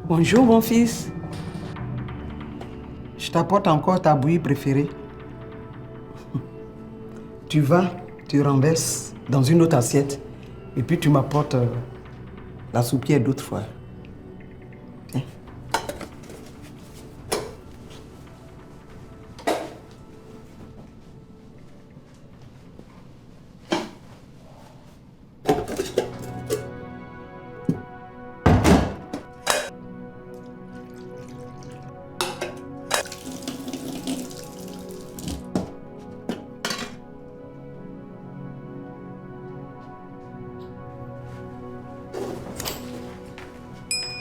Bonjour mon fils. Je t'apporte encore ta bouillie préférée. Tu vas, tu renverses dans une autre assiette et puis tu m'apportes la soupière d'autrefois. Tiens.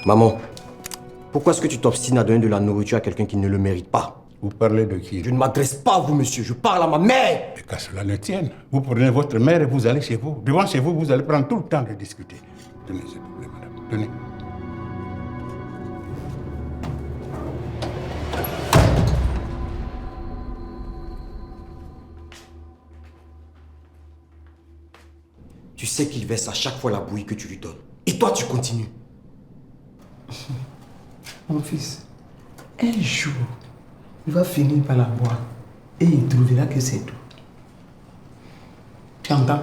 Maman, pourquoi est-ce que tu t'obstines à donner de la nourriture à quelqu'un qui ne le mérite pas? Vous parlez de qui? Je ne m'adresse pas à vous, monsieur. Je parle à ma mère. Et qu'à cela ne tienne. Vous prenez votre mère et vous allez chez vous. Devant chez vous, vous allez prendre tout le temps de discuter. Tenez, s'il vous plaît, madame. Tenez. Tu sais qu'il verse à chaque fois la bouillie que tu lui donnes. Et toi, tu continues. Mon fils, un jour, il va finir par la boire et il trouvera que c'est tout. Tu entends?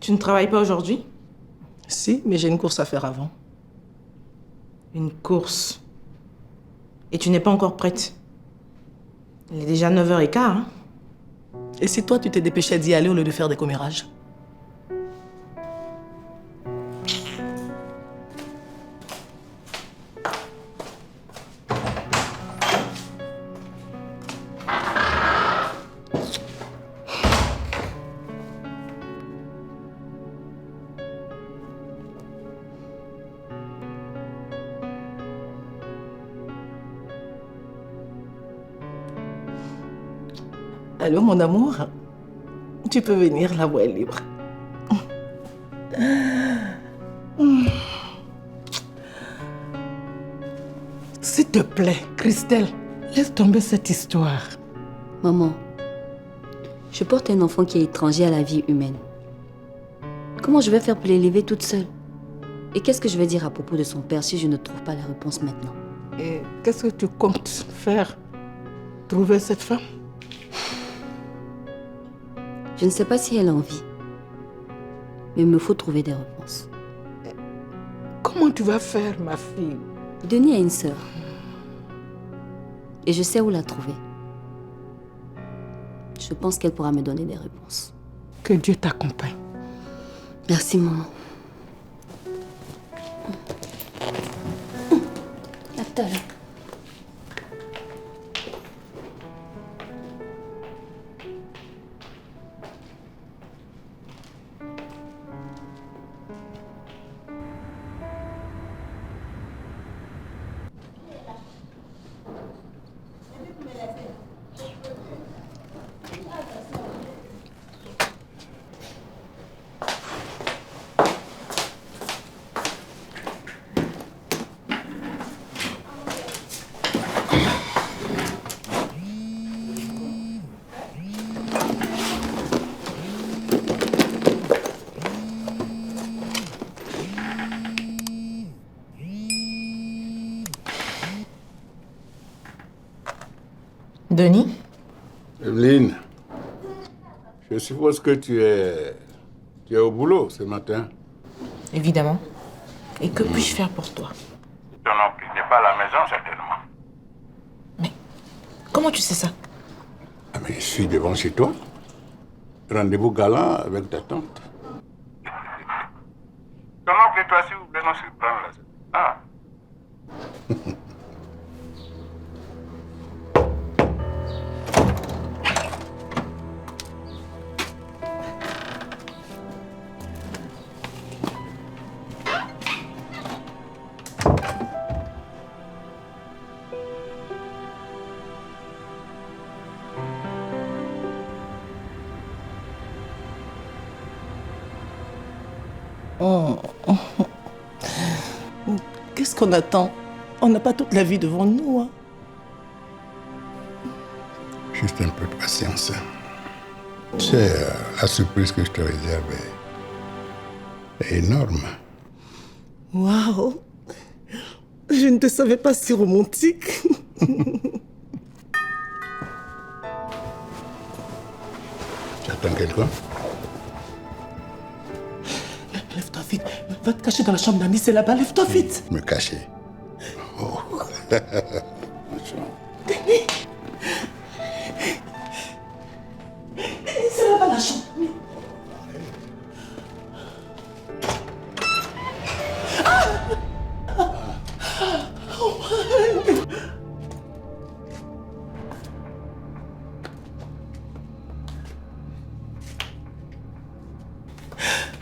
Tu ne travailles pas aujourd'hui? Si, mais j'ai une course à faire avant. Une course? Et tu n'es pas encore prête? Il est déjà 9h15, hein? Et si toi, tu t'es dépêché d'y aller au lieu de faire des commérages? Allô, mon amour? Tu peux venir, la voie est libre. S'il te plaît, Christelle, laisse tomber cette histoire. Maman, je porte un enfant qui est étranger à la vie humaine. Comment je vais faire pour l'élever toute seule? Et qu'est-ce que je vais dire à propos de son père si je ne trouve pas la réponse maintenant? Et qu'est-ce que tu comptes faire? Trouver cette femme? Je ne sais pas si elle a envie. Mais il me faut trouver des réponses. Comment tu vas faire, ma fille? Denis a une sœur. Et je sais où la trouver. Je pense qu'elle pourra me donner des réponses. Que Dieu t'accompagne. Merci, maman. Attends. Denis? Evelyne, je suppose que tu es au boulot ce matin. Évidemment. Et que puis-je faire pour toi? Ton oncle n'est pas à la maison, certainement. Mais comment tu sais ça? Ah, mais je suis devant chez toi. Rendez-vous galant avec ta tante. Ton oncle et toi, s'il vous plaît, non surprendre là. Ah. Qu'est-ce qu'on attend? On n'a pas toute la vie devant nous, hein? Juste un peu de patience. C'est la surprise que je te réserve est énorme. Waouh! Je ne te savais pas si romantique. Tu attends quelqu'un? Lève-toi vite. Va te cacher dans la chambre d'Annie, c'est là-bas. Lève-toi vite. Me cacher. Oh. Denis! C'est là-bas la chambre.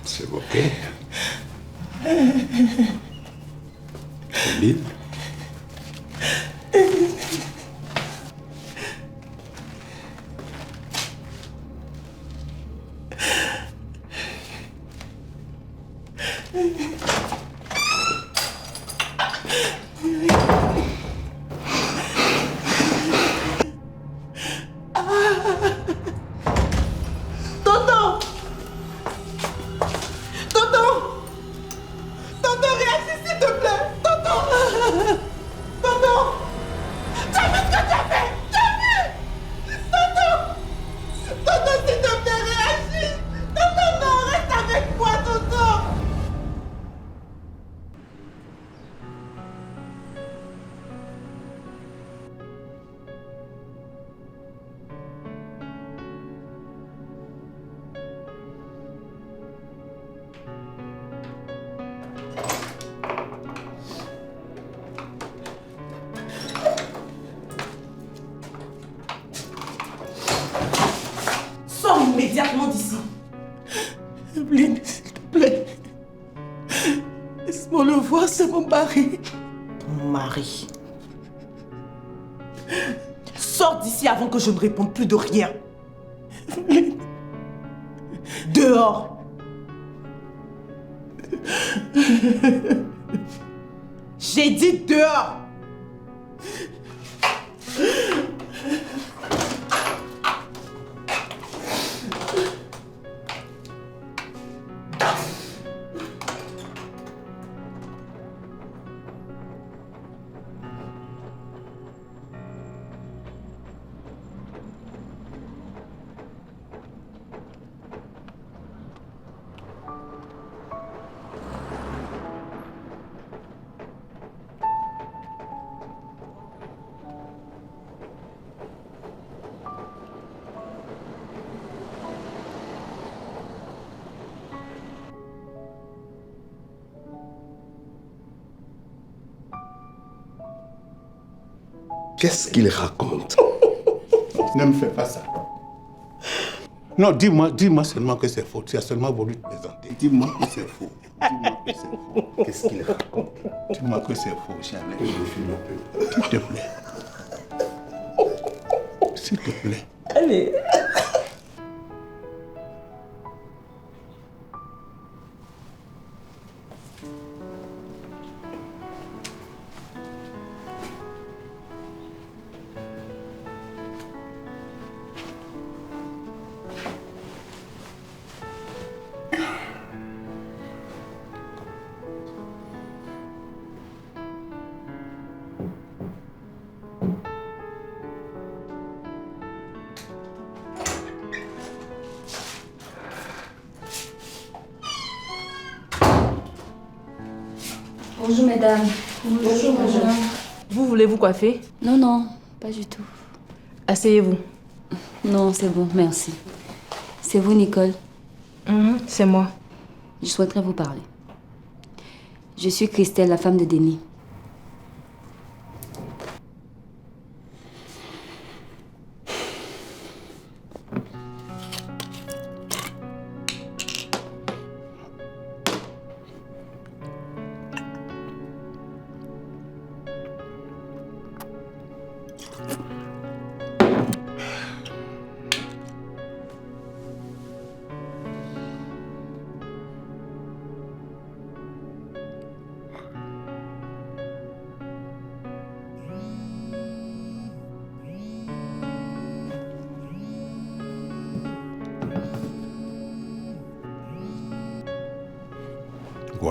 C'est ok. Solide. Tonton! Tonton! Tonton, réagis s'il te plaît! Tonton! Tonton! Tu as vu ce que tu as fait? Tu as vu? Tonton! Tonton, s'il te plaît, réagis! Tonton, non, reste avec moi, tonton! Sors immédiatement d'ici. Evelyne, s'il te plaît. Laisse-moi le voir, c'est mon mari. Ton mari. Sors d'ici avant que je ne réponde plus de rien. Evelyne. Dehors. J'ai dit dehors. Qu'est-ce qu'il raconte? Ne me fais pas ça. Non, dis-moi seulement que c'est faux. Tu as seulement voulu te présenter. Dis-moi que c'est faux. Dis-moi que c'est faux. Qu'est-ce qu'il raconte? Dis-moi que c'est faux, Chanel. Je fume un peu. S'il te plaît. S'il te plaît. Allez. Bonjour mesdames. Bonjour, madame. Vous voulez vous coiffer? Non, non, pas du tout. Asseyez-vous. Non, c'est bon, merci. C'est vous, Nicole? C'est moi. Je souhaiterais vous parler. Je suis Christelle, la femme de Denis.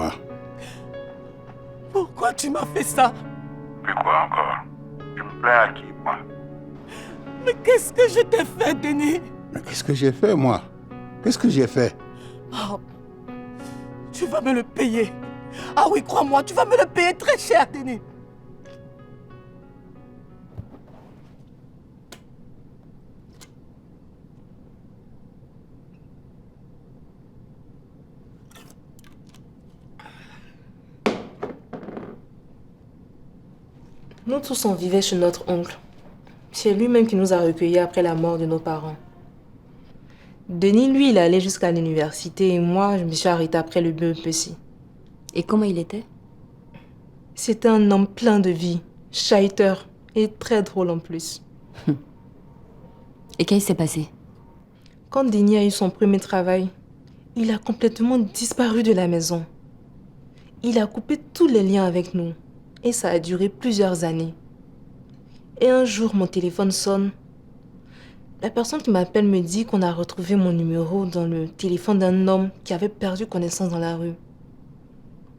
voir. Pourquoi tu m'as fait ça? Mais quoi encore? Tu me plains à qui, moi? Mais qu'est-ce que je t'ai fait, Denis? Mais qu'est-ce que j'ai fait, moi? Qu'est-ce que j'ai fait? Oh, tu vas me le payer. Ah oui, crois-moi, tu vas me le payer très cher, Denis. Nous tous, on vivait chez notre oncle. C'est lui-même qui nous a recueillis après la mort de nos parents. Denis, lui, il allait jusqu'à l'université et moi, je me suis arrêtée après le BEPC. Et comment il était? C'était un homme plein de vie, chahuteur et très drôle en plus. Et qu'est-ce qui s'est passé? Quand Denis a eu son premier travail, il a complètement disparu de la maison. Il a coupé tous les liens avec nous. Et ça a duré plusieurs années. Et un jour, mon téléphone sonne. La personne qui m'appelle me dit qu'on a retrouvé mon numéro dans le téléphone d'un homme qui avait perdu connaissance dans la rue.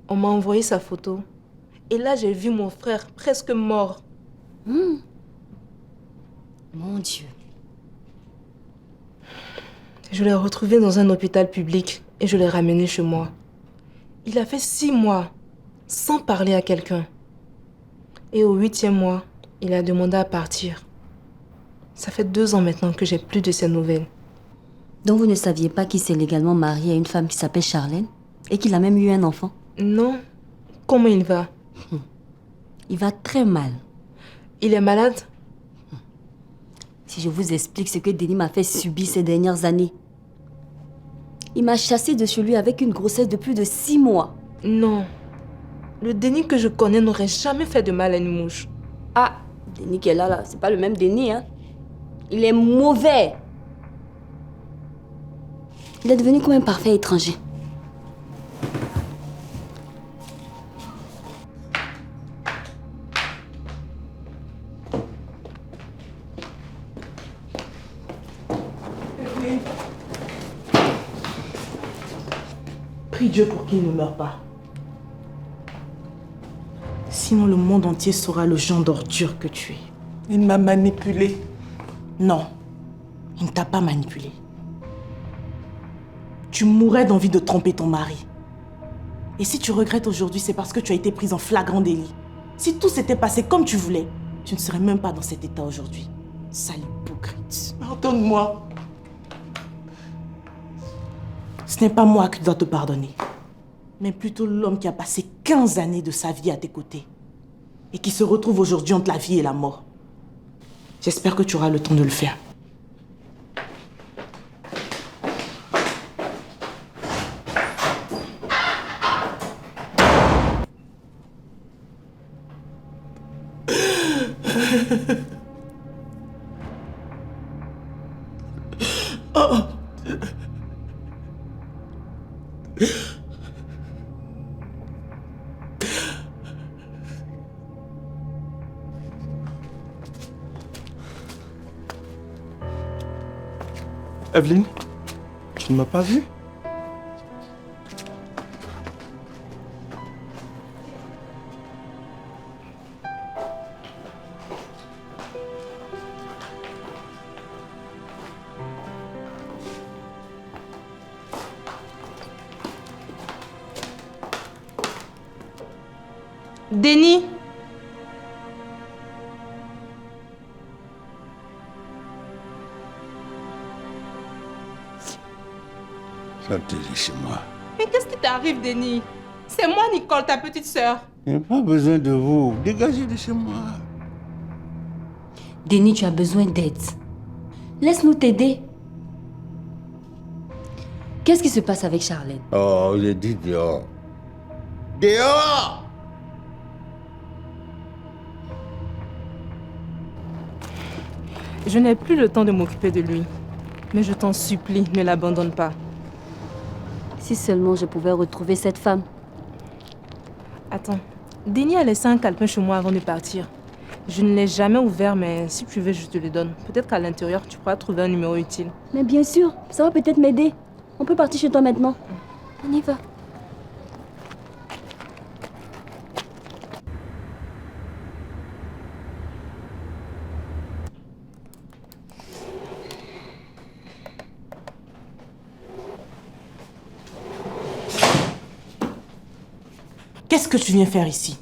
On m'a envoyé sa photo. Et là, j'ai vu mon frère presque mort. Mon Dieu. Je l'ai retrouvé dans un hôpital public et je l'ai ramené chez moi. Il a fait 6 mois sans parler à quelqu'un. Et au 8e mois, il a demandé à partir. Ça fait 2 ans maintenant que j'ai plus de ses nouvelles. Donc vous ne saviez pas qu'il s'est légalement marié à une femme qui s'appelle Charlène et qu'il a même eu un enfant? Non. Comment il va? Il va très mal. Il est malade? Si je vous explique ce que Denis m'a fait subir ces dernières années. Il m'a chassé de chez lui avec une grossesse de plus de 6 mois. Non. Le Denis que je connais n'aurait jamais fait de mal à une mouche. Ah, Denis qui est là, c'est pas le même Denis, hein. Il est mauvais. Il est devenu comme un parfait étranger. Prie Dieu pour qu'il ne meure pas. Sinon, le monde entier saura le genre d'ordure que tu es. Il m'a manipulé. Non, il ne t'a pas manipulé. Tu mourrais d'envie de tromper ton mari. Et si tu regrettes aujourd'hui, c'est parce que tu as été prise en flagrant délit. Si tout s'était passé comme tu voulais, tu ne serais même pas dans cet état aujourd'hui. Sale hypocrite. Pardonne-moi. Ce n'est pas moi qui dois te pardonner, mais plutôt l'homme qui a passé 15 années de sa vie à tes côtés et qui se retrouve aujourd'hui entre la vie et la mort. J'espère que tu auras le temps de le faire. Evelyne, tu ne m'as pas vu? Denis! Sortez de chez moi. Mais qu'est-ce qui t'arrive, Denis? C'est moi, Nicole, ta petite sœur. Je n'ai pas besoin de vous. Dégagez de chez moi. Denis, tu as besoin d'aide. Laisse-nous t'aider. Qu'est-ce qui se passe avec Charlène? Oh, j'ai dit dehors. Dehors! Je n'ai plus le temps de m'occuper de lui. Mais je t'en supplie, ne l'abandonne pas. Si seulement je pouvais retrouver cette femme. Attends, Denis a laissé un calepin chez moi avant de partir. Je ne l'ai jamais ouvert, mais si tu veux, je te le donne. Peut-être qu'à l'intérieur, tu pourras trouver un numéro utile. Mais bien sûr, ça va peut-être m'aider. On peut partir chez toi maintenant. On y va. Qu'est-ce que tu viens faire ici?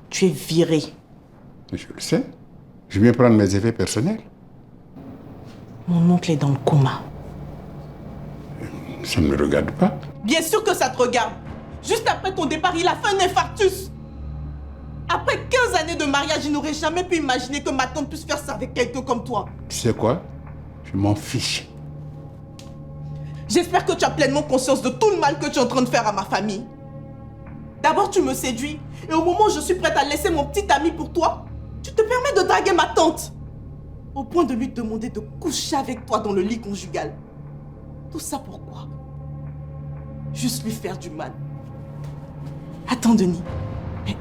Tu es viré. Je le sais. Je viens prendre mes effets personnels. Mon oncle est dans le coma. Ça ne me regarde pas. Bien sûr que ça te regarde. Juste après ton départ, il a fait un infarctus. Après 15 années de mariage, il n'aurait jamais pu imaginer que ma tante puisse faire ça avec quelqu'un comme toi. Tu sais quoi? Je m'en fiche. J'espère que tu as pleinement conscience de tout le mal que tu es en train de faire à ma famille. D'abord, tu me séduis. Et au moment où je suis prête à laisser mon petit ami pour toi, tu te permets de draguer ma tante. Au point de lui demander de coucher avec toi dans le lit conjugal. Tout ça pourquoi? Juste lui faire du mal. Attends, Denis. Mais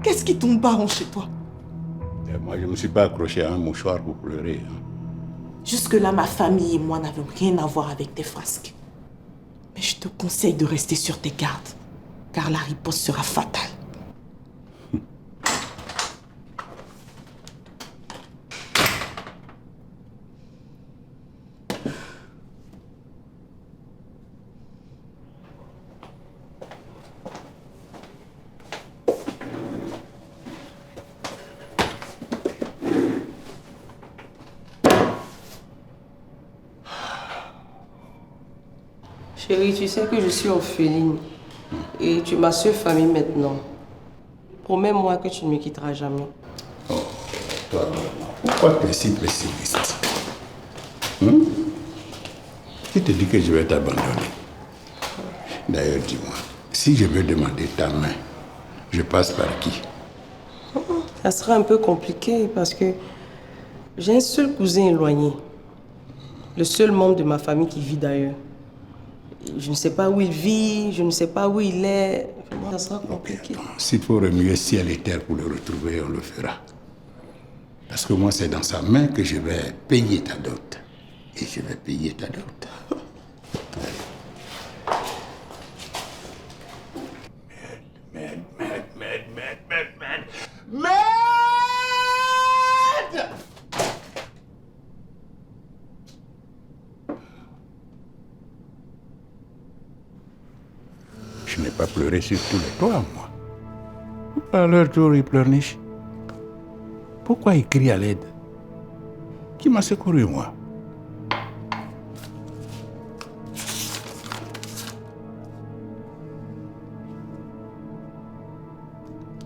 qu'est-ce qui tombe pas rond chez toi? Moi, je ne me suis pas accroché à un mouchoir pour pleurer. Jusque-là, ma famille et moi n'avons rien à voir avec tes frasques. Mais je te conseille de rester sur tes gardes, car la riposte sera fatale. Chérie, tu sais que je suis orpheline et tu es ma seule famille maintenant. Promets-moi que tu ne me quitteras jamais. Oh, toi, pourquoi tu es si pessimiste? Qui te dit que je vais t'abandonner? D'ailleurs, dis-moi, si je veux demander ta main, je passe par qui? Ça sera un peu compliqué parce que j'ai un seul cousin éloigné. Le seul membre de ma famille qui vit d'ailleurs. Je ne sais pas où il vit, je ne sais pas où il est. Ça sera compliqué. S'il faut remuer ciel et terre pour le retrouver, on le fera. Parce que moi, c'est dans sa main que je vais payer ta dot. Et je vais payer ta dot. Merde! Je n'ai pas pleuré sur tous les toits, moi. Pourquoi à leur tour ils pleurnichent? Pourquoi ils crient à l'aide? Qui m'a secouru, moi?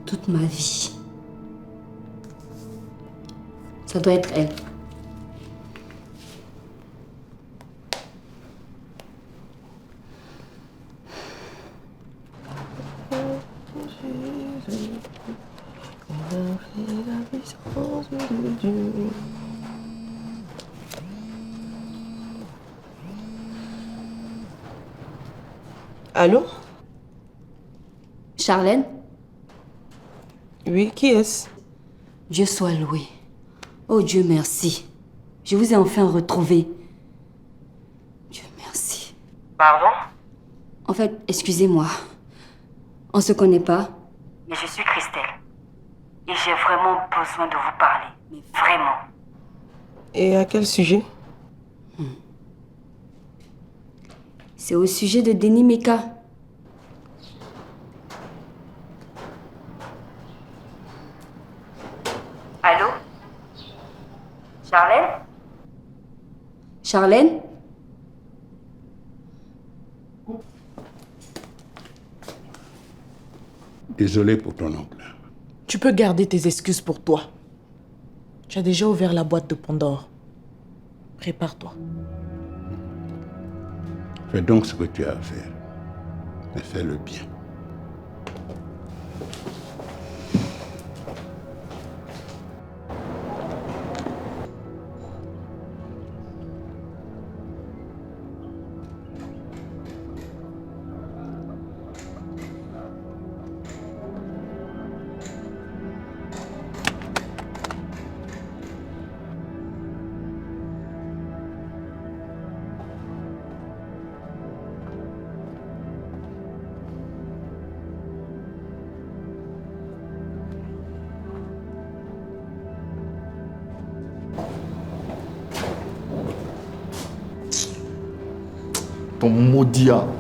Toute ma vie. Ça doit être elle. Allô? Charlène? Oui, qui est-ce? Dieu soit loué. Oh Dieu merci. Je vous ai enfin retrouvé. Dieu merci. Pardon? En fait, excusez-moi. On se connaît pas? Mais je suis Christelle. Et j'ai vraiment besoin de vous parler. Mais vraiment. Et à quel sujet? C'est au sujet de Denis Meka. Allô? Charlène? Charlène? Désolé pour ton oncle. Tu peux garder tes excuses pour toi. Tu as déjà ouvert la boîte de Pandore. Prépare-toi. Fais donc ce que tu as à faire. Mais fais-le bien. Ton maudit âme.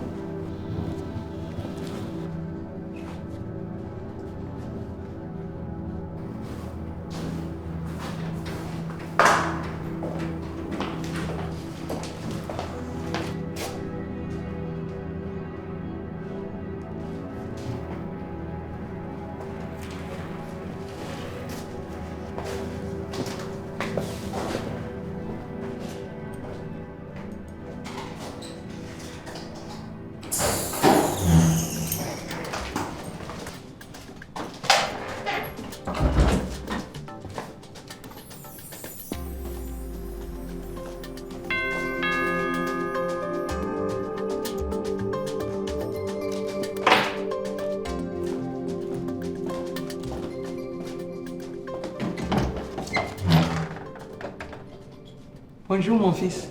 Bonjour mon fils.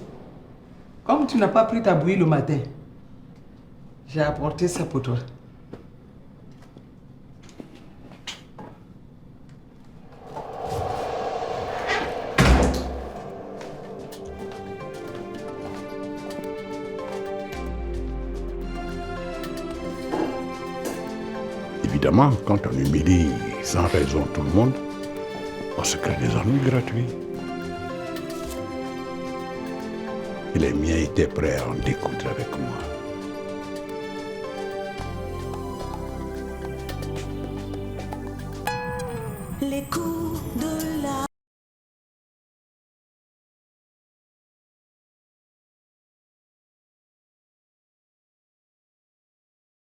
Comme tu n'as pas pris ta bouillie le matin, j'ai apporté ça pour toi. Évidemment, quand on humilie sans raison tout le monde, on se crée des ennuis gratuits. Et les miens étaient prêts à en découdre avec moi. Les coups de